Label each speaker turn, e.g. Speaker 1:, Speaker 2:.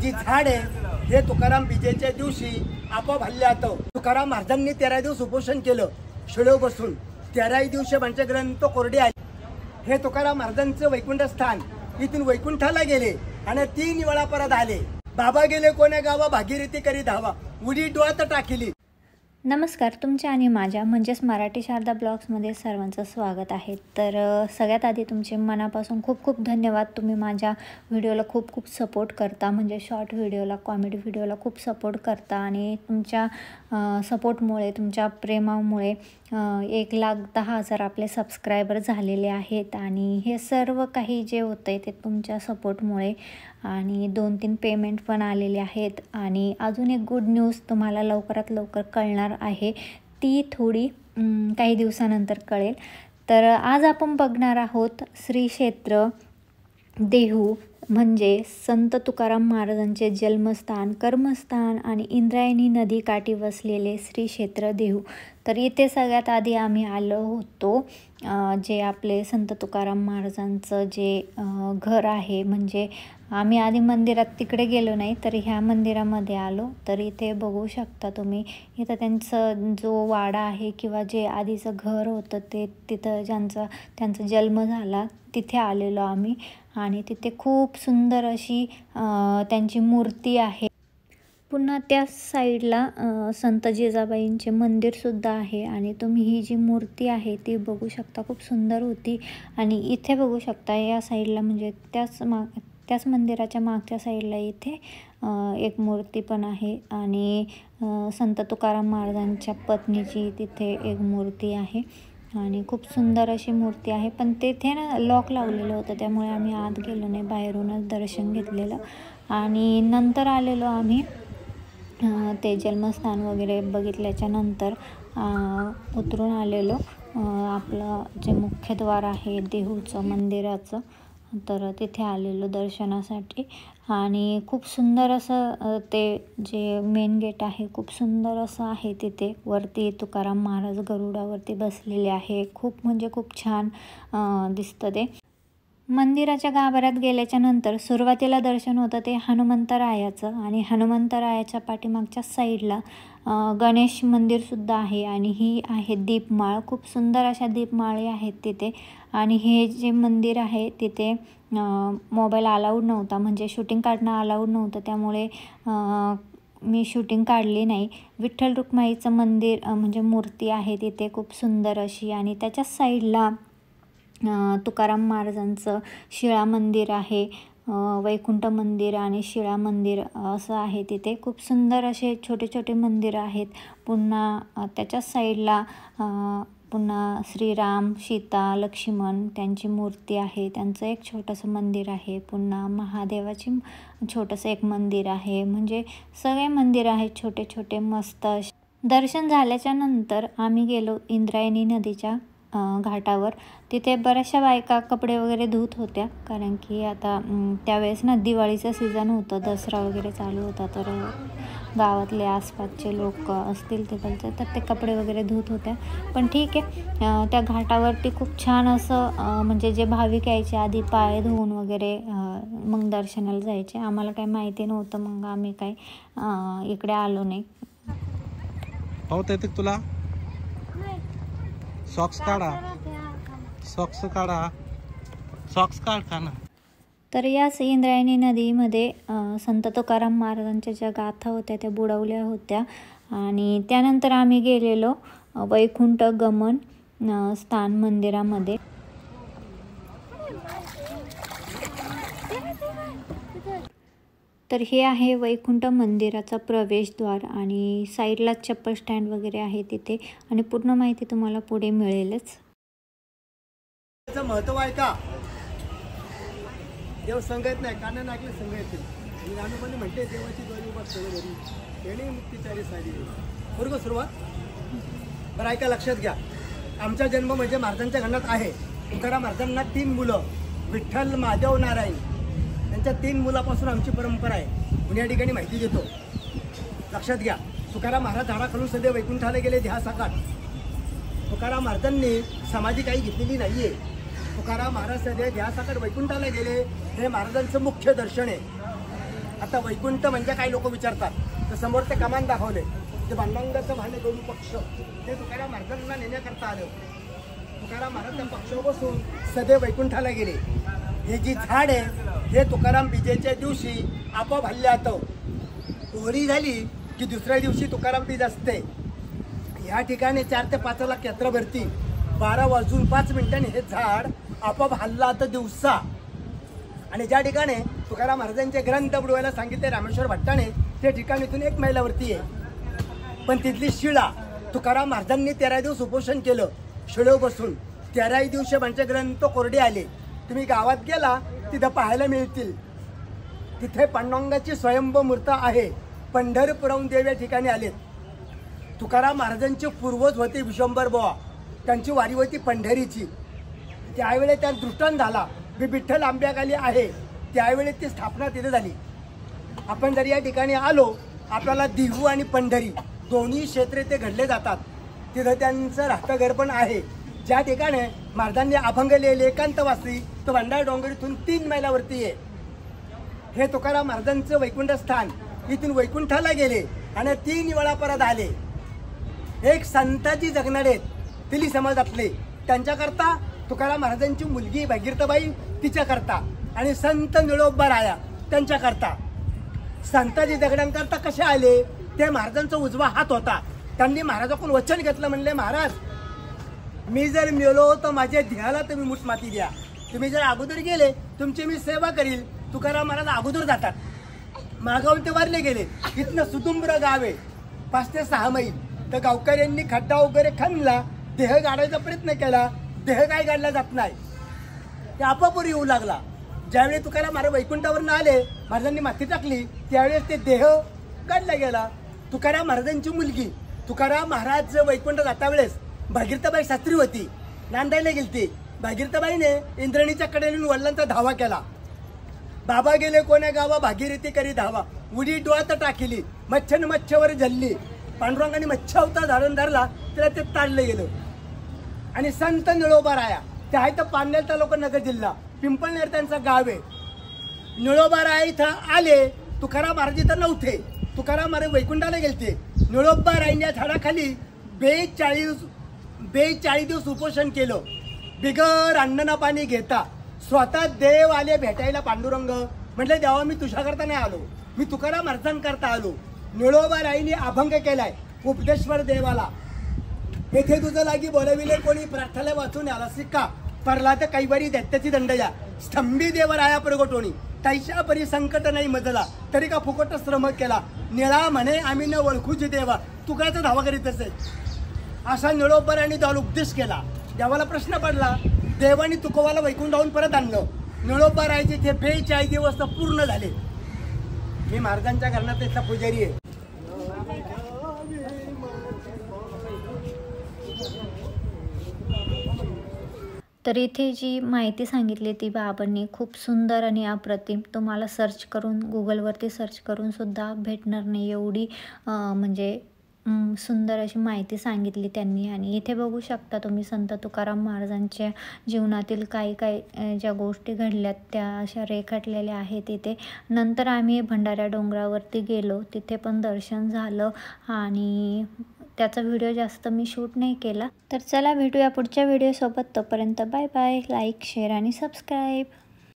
Speaker 1: जी झाड आहे हे तुकाराम बीजेच्या दिवशी आपोआप हल्ले आतं. तुकाराम महाराजांनी 13 दिवस उपोषण केलं शिळेव बसून. 13 दिवशी म्हणजे ग्रंथ कोरडे आले. हे तुकाराम महाराजांचं वैकुंठ स्थान. इथून वैकुंठाला गेले आणि 3 वेळा परत आले. बाबा गेले कोण्या गावा भागीरथी करी धावा उडी डोळ्यात टाकली.
Speaker 2: नमस्कार, तुमच्या आणि माझ्या म्हणजेच मराठी शारदा ब्लॉग्समध्ये सर्वांचं स्वागत आहे. तर सगळ्यात आधी तुमचे मनापासून खूप खूप धन्यवाद. तुम्ही माझ्या व्हिडिओला खूप खूप सपोर्ट करता, म्हणजे शॉर्ट व्हिडिओला, कॉमेडी व्हिडिओला खूप सपोर्ट करता. आणि तुमच्या सपोर्टमुळे, तुमच्या प्रेमामुळे 1,10,000 आपले सबस्क्रायबर झालेले आहेत. आणि हे सर्व काही जे होतं आहे ते तुमच्या सपोर्टमुळे. आणि 2-3 पेमेंट पण आलेले आहेत. आणि अजून एक गुड न्यूज तुम्हाला लवकरात लवकर कळणार आहे, ती थोडी काही दिवसानंतर कळेल. तर आज आपण बघणार आहोत श्री क्षेत्र देहू, म्हणजे संत तुकाराम महाराजांचे जन्मस्थान, कर्मस्थान आणि इंद्रायणी नदी काठी वसलेले श्री क्षेत्र देहू. तर इथे सगळ्यात आधी आम्ही आलो होतो जे आपले संत तुकाराम महाराजांचं जे घर आहे. म्हणजे आम्ही आधी मंदिरात तिकडे गेलो नाही, तर ह्या मंदिरामध्ये आलो. तर इथे बघू शकता तुम्ही, इथं त्यांचं जो वाडा आहे किंवा जे आधीचं घर होतं ते तिथं त्यांचा जन्म झाला तिथे आलेलो आम्ही. आणि तिथे खूप सुंदर अशी त्यांची मूर्ती आहे. पुन्हा त्या साईडला संत जिजाबाईंचे मंदिरसुद्धा आहे. आणि तुम्ही ही जी मूर्ती आहे ती बघू शकता, खूप सुंदर होती. आणि इथे बघू शकता या साईडला, म्हणजे त्याच मंदिराच्या मागच्या साईडला इथे एक मूर्ती पण आहे. आणि संत तुकाराम महाराजांच्या पत्नीची तिथे एक मूर्ती आहे. आणि खूप सुंदर अशी मूर्ती आहे. पण तेथे ना लॉक लावलेलं होतं, त्यामुळे आम्ही आत गेलो नाही, बाहेरूनच दर्शन घेतलेलं. आणि नंतर आलेलो आम्ही ते जन्मस्थान वगैरे बघितल्याच्या नंतर उतरून आलेलो आपलं जे मुख्यद्वार आहे देहूचं मंदिराचं, तर तिथे आलेलो दर्शनासाठी. आणि खूप सुंदर असं ते जे मेन गेट आहे, खूप सुंदर असं आहे. तिथे वरती तुकाराम महाराज गरुडावरती बसलेले आहे. खूप म्हणजे खूप छान दिसतं ते. मंदिराच्या गाभाऱ्यात गेल्याच्या नंतर सुरुवातीला दर्शन होतं ते हनुमंतरायाचं. आणि हनुमंतरायाच्या पाठीमागच्या साईडला गणेश मंदिरसुद्धा आहे. आणि ही आहे दीपमाळ. खूप सुंदर अशा दीपमाळी आहेत तिथे. आणि हे जे मंदिर आहे तिथे मोबाईल अलाउड नव्हता, म्हणजे शूटिंग काढणं अलाउड नव्हतं, त्यामुळे मी शूटिंग काढली नाही. विठ्ठल रुक्माईचं मंदिर म्हणजे मूर्ती आहे तिथे खूप सुंदर अशी. आणि त्याच्याच साईडला तुकाराम महाराजांचं शिळा मंदिर आहे. वैकुंठ मंदिर आणि शिळा मंदिर असं आहे तिथे. खूप सुंदर असे छोटे छोटे मंदिर आहेत. पुन्हा त्याच्याच साईडला पुन्हा श्रीराम, सीता, लक्ष्मण त्यांची मूर्ती आहे. त्यांचं एक छोटंसं मंदिर आहे. पुन्हा महादेवाची छोटंसं एक मंदिर आहे. म्हणजे सगळे मंदिर आहेत छोटे छोटे मस्त. दर्शन झाल्याच्या नंतर आम्ही गेलो इंद्रायणी नदीच्या घाटावर. तिथे बऱ्याचशा बायका कपडे वगैरे धुत होत्या, कारण की आता त्यावेळेस ना दिवाळीचं सीझन होतं, दसरा वगैरे चालू होता. तर गावातले आसपासचे लोक असतील तिकडचे, तर ते कपडे वगैरे धुत होत्या. पण ठीक आहे, त्या घाटावरती खूप छान असं म्हणजे जे भाविक यायचे आधी पाय धुवून वगैरे मग दर्शनाला जायचे. आम्हाला काही माहिती नव्हतं, मग आम्ही काही इकडे आलो नाही.
Speaker 3: पाहता येते तुला? सॉक्स काढा, सॉक्स काढा, सॉक्स काढ का ना.
Speaker 2: तर याच इंद्रायणी नदीमध्ये संत तुकाराम महाराजांच्या ज्या गाथा होत्या त्या बुडवल्या होत्या. आणि त्यानंतर आम्ही गेलेलो वैकुंठ गमन स्थान मंदिरामध्ये. तर हे आहे वैकुंठ मंदिराचा प्रवेशद्वार. आणि साईडला चप्पल स्टँड वगैरे आहे तिथे. आणि पूर्ण माहिती तुम्हाला पुढे मिळेलच.
Speaker 1: महत्व आहे का देव संगत नाही, कानं नाकले संग येतील. आणि रानूपणे म्हणते देवाची दोरी उभा सगळं घरी येणे मुक्तीचारी साडी. बरोबर सुरुवात बरं ऐका, लक्षात घ्या. आमचा जन्म म्हणजे महाराजांच्या घरात आहे. तुकाराम महाराजांना 3 मुलं, विठ्ठल, महादेव, नारायण. त्यांच्या 3 मुलापासून आमची परंपरा आहे. मी या ठिकाणी माहिती देतो, लक्षात घ्या. तुकाराम महाराज झाडाखालून सध्या वैकुंठाला गेले ध्यासाकाठ. तुकाराम महाराजांनी समाधी काही घेतलेली नाही आहे. तुकाराम महाराज सध्या ध्यासाकाठ वैकुंठाला गेले, हे महाराजांचं मुख्य दर्शन आहे. आता वैकुंठ म्हणजे काय लोक विचारतात, तर समोर ते कमान दाखवले, ते पांडुरंगाचं भांडे दोन्ही पक्ष ते तुकाराम महाराजांना नेण्याकरता आलं. तुकाराम महाराज त्या पक्षावर बसून सदैव वैकुंठाला गेले. हे जी झाड आहे हे तुकाराम बीजेच्या दिवशी आपोआप हल्ल्यात होळी झाली की दुसऱ्या दिवशी तुकाराम बीज असते. या ठिकाणी 4 ते 5 लाख यात्रा भरती. 12 वाजून 5 मिनिटांनी हे झाड आपोआप हल्ला तर दिवसा. आणि ज्या ठिकाणी तुकाराम महाराजांचे ग्रंथ बुडवायला सांगितले रामेश्वर भट्टाने, ते ठिकाणीतून 1 मैलावरती आहे. पण तिथली शिळा तुकाराम महाराजांनी 13 दिवस उपोषण केलं शिळेवर बसून. 13 दिवशी म्हणजे ग्रंथ कोरडे आले. तुम्ही गावात गेला तिथं पाहायला मिळतील. तिथे पांडुरंगाची स्वयंभू मूर्त आहे. पंढरपुरहून देव या ठिकाणी आलेत. तुकाराम महाराजांचे पूर्वज होते विश्वंभर बुवा, त्यांची वारी होती पंढरीची. त्यावेळी त्या दृष्टांत झाला विठ्ठल आंब्याखाली आहे, त्यावेळी ती स्थापना तिथे झाली. आपण जर या ठिकाणी आलो, आपल्याला देहू आणि पंढरी दोन्ही क्षेत्रे ते घडले जातात. तिथं त्यांचं राहतं घर पण आहे. ज्या ठिकाणी महाराजांनी अभंग लिहिले एकांतवासी, तो भंडार डोंगरीतून 3 मैलावरती आहे. हे तुकाराम महाराजांचं वैकुंठ स्थान. इथून वैकुंठाला गेले आणि 3 वेळा परत आले. एक संताची जगणारे तिली समाजातले, त्यांच्याकरता तुकाराम महाराजांची मुलगी भागीरथबाई तिच्याकरता, आणि संत निळोबा राया त्यांच्याकरता. संताजी जगण्यांकरता कसे आले, ते महाराजांचा उजवा हात होता. त्यांनी महाराजाकडून वचन घेतलं, म्हणले महाराज मी जर मिळलो तर माझ्या ध्येयाला तुम्ही मूठ माती द्या. तुम्ही जर अगोदर गेले तुमची मी सेवा करील. तुकाराम महाराज अगोदर जातात. मागावून ते वारले गेले. इथनं सुदुंब्र गाव आहे 5 ते 6 मैल. तर गावकऱ्यांनी खड्डा वगैरे खणला, देह गाडायचा प्रयत्न केला. देह काय गाडला जात नाही, ते आपापूर येऊ लागला. ज्यावेळी तुकाराम महाराज वैकुंठावरून आले, महाराजांनी माती टाकली, त्यावेळेस ते देह काढला गेला. तुकाराम महाराजांची मुलगी तुकाराम महाराज वैकुंठ जाता वेळेस भागीरथबाई शास्त्री होती, नांदायला गेलती. भागीरथबाईने इंद्रणीच्या कडेने वडिलांचा धावा केला. बाबा गेले कोण्या गावा भागीरथी करी धावा, उडी डोळ्यात टाकली, मच्छन मच्छवर झल्ली. पांडुरंगाने मच्छ अवतार धारण धरला, त्याला ते ताडलं गेलं. आणि संत निळोबा राया ते आहे तर पानवेल तालुका नगर जिल्हा पिंपळनेर त्यांचं गाव आहे. निळोबा राया इथं आले. तुकाराम महाराज इथं नव्हते. तुकाराम महाराज वैकुंठाला गेलते. निळोबा रायांनी या झाडाखाली 42 दिवस उपोषण केलं, बिगर अन्न ना पाणी घेता. स्वतः देव आले भेटायला पांडुरंग. म्हटलं देवा मी तुझ्याकरता नाही आलो, मी तुकाराम महाराजांकरता आलो. निळोबा रायांनी अभंग केलाय उपदेश्वर देवाला. येथे तुझं लागी बोलविले कोणी, प्रार्थना वाचून आला सिक्का परला तर कैवारी दैत्याची दंडया. स्तंभी देव राया प्रगटोणी, तैशा परी संकट नाही मजला, तरी का फुकट श्रम केला. निळा म्हणे आम्ही न ओळखूची देवा, तुकाचा धावा करीत असेल. असा निळोबारांनी त्याला उपदेश केला. देवाला प्रश्न पडला, देवानी तुकोबाला वैकुंठाहून परत आणलं. निळोबा रायाचे ते 42 दिवस पूर्ण झाले. मी महाराजांच्या घरात त्याचा पुजारी आहे.
Speaker 2: तर इथे जी माहिती सांगितली ती बाबांनी खूप सुंदर आणि अप्रतिम, तुम्हाला सर्च करून गुगलवरती सर्च करून सुद्धा भेटणार नाही एवढी म्हणजे सुंदर अशी माहिती सांगितली त्यांनी. आणि इथे बघू शकता तुम्ही संत तुकाराम महाराजांच्या जीवनातील काही ज्या गोष्टी घडल्यात त्या अशा रेखाटलेल्या आहेत इथे. नंतर आम्ही भंडाऱ्या डोंगरावरती गेलो, तिथे पण दर्शन झालं आणि त्याचा व्हिडिओ जास्त मी शूट नाही केला. तर चला भेटूया पुढच्या व्हिडिओसोबत. तोपर्यंत बाय बाय. लाईक शेअर आणि सबस्क्राईब.